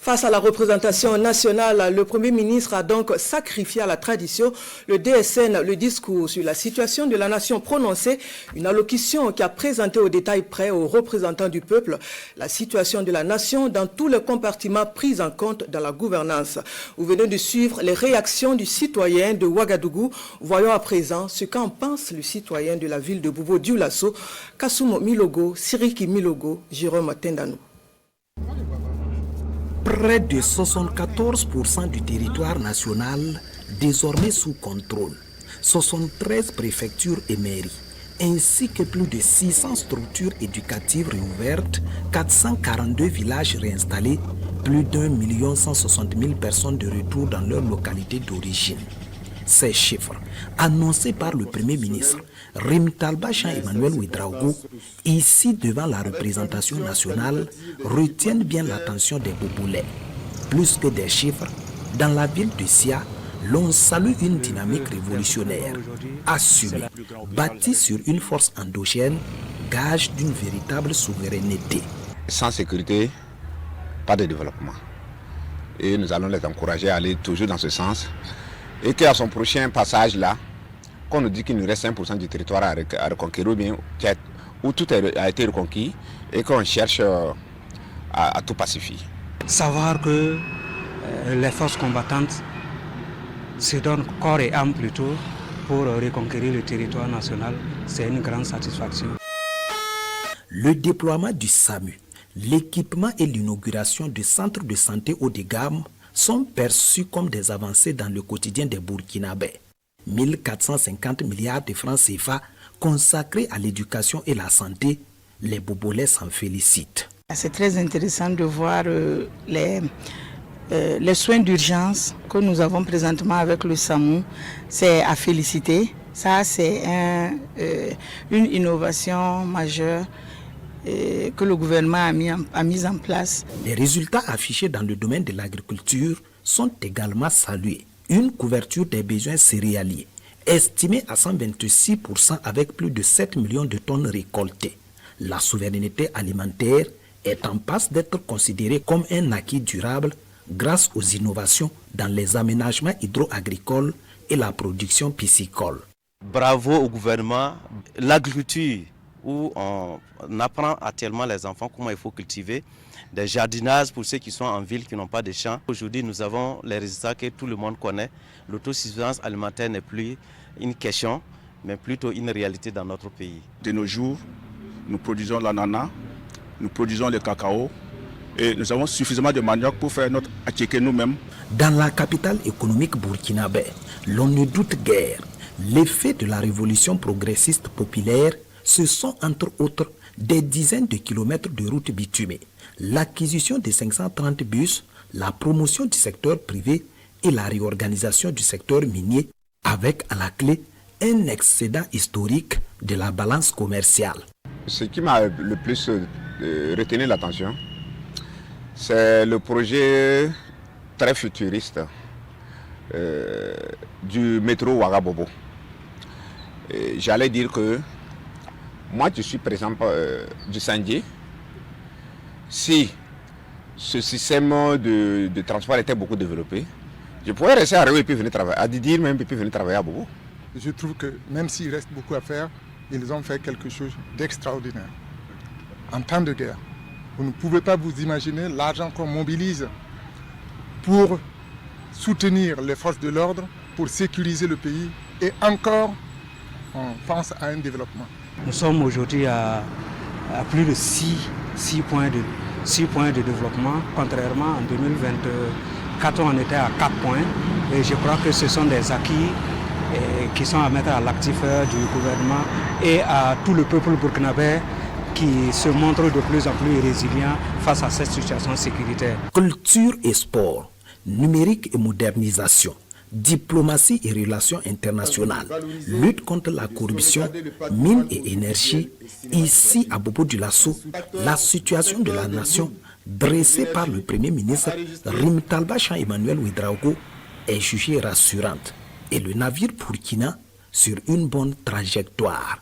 Face à la représentation nationale, le Premier ministre a donc sacrifié à la tradition. Le DSN, le discours sur la situation de la nation prononcé, une allocution qui a présenté au détail près aux représentants du peuple la situation de la nation dans tous les compartiments pris en compte dans la gouvernance. Vous venez de suivre les réactions du citoyen de Ouagadougou. Voyons à présent ce qu'en pense le citoyen de la ville de Bobo-Dioulasso, Kassoum Milogo, Siriki Milogo, Jérôme Tendanou. Près de 74% du territoire national désormais sous contrôle, 73 préfectures et mairies, ainsi que plus de 600 structures éducatives réouvertes, 442 villages réinstallés, plus d'1 160 000 personnes de retour dans leur localité d'origine. Ces chiffres, annoncés par le Premier ministre Rimtalba Jean-Emmanuel Ouedraogo, ici devant la représentation nationale, retiennent bien l'attention des Bobolais. Plus que des chiffres, dans la ville de Sia, l'on salue une dynamique révolutionnaire, assumée, bâtie sur une force endogène, gage d'une véritable souveraineté. Sans sécurité, pas de développement. Et nous allons les encourager à aller toujours dans ce sens. Et qu'à son prochain passage là, qu'on nous dit qu'il nous reste 5% du territoire à reconquérir, ou bien où tout a été reconquis, et qu'on cherche à tout pacifier. Savoir que les forces combattantes se donnent corps et âme plutôt pour reconquérir le territoire national, c'est une grande satisfaction. Le déploiement du SAMU, l'équipement et l'inauguration du centre de santé haut de gamme sont perçus comme des avancées dans le quotidien des Burkinabés. 1450 milliards de francs CFA consacrés à l'éducation et la santé, les Bobolais s'en félicitent. C'est très intéressant de voir les soins d'urgence que nous avons présentement avec le SAMU. C'est à féliciter. Ça, c'est une innovation majeure que le gouvernement a mis en place. Les résultats affichés dans le domaine de l'agriculture sont également salués. Une couverture des besoins céréaliers estimée à 126% avec plus de 7 millions de tonnes récoltées. La souveraineté alimentaire est en passe d'être considérée comme un acquis durable grâce aux innovations dans les aménagements hydro-agricoles et la production piscicole. Bravo au gouvernement. L'agriculture, où on apprend actuellement les enfants comment il faut cultiver, des jardinages pour ceux qui sont en ville, qui n'ont pas de champs. Aujourd'hui, nous avons les résultats que tout le monde connaît. L'autosuffisance alimentaire n'est plus une question, mais plutôt une réalité dans notre pays. De nos jours, nous produisons l'ananas, nous produisons le cacao et nous avons suffisamment de manioc pour faire notre attiqué nous-mêmes. Dans la capitale économique burkinabé, l'on ne doute guère. L'effet de la révolution progressiste populaire, ce sont entre autres des dizaines de kilomètres de routes bitumées, l'acquisition de 530 bus, la promotion du secteur privé et la réorganisation du secteur minier, avec à la clé un excédent historique de la balance commerciale. Ce qui m'a le plus retenu l'attention, c'est le projet très futuriste du métro Ouagabobo. J'allais dire que moi, je suis par exemple du Sandié. Si ce système de transport était beaucoup développé, je pourrais rester à Réo et puis venir travailler, à Didir même et puis venir travailler à Bobo. Je trouve que même s'il reste beaucoup à faire, ils ont fait quelque chose d'extraordinaire. En temps de guerre, vous ne pouvez pas vous imaginer l'argent qu'on mobilise pour soutenir les forces de l'ordre, pour sécuriser le pays et encore, on pense à un développement. Nous sommes aujourd'hui à plus de 6 points de développement, contrairement en 2024 on était à 4 points. Et je crois que ce sont des acquis qui sont à mettre à l'actif du gouvernement et à tout le peuple burkinabé qui se montre de plus en plus résilient face à cette situation sécuritaire. Culture et sport, numérique et modernisation, diplomatie et relations internationales, lutte contre la corruption, mines et énergie. Ici à Bobo-Dioulasso, la situation de la nation dressée par le Premier ministre Rimtalba Jean-Emmanuel Ouedraogo est jugée rassurante et le navire burkina sur une bonne trajectoire.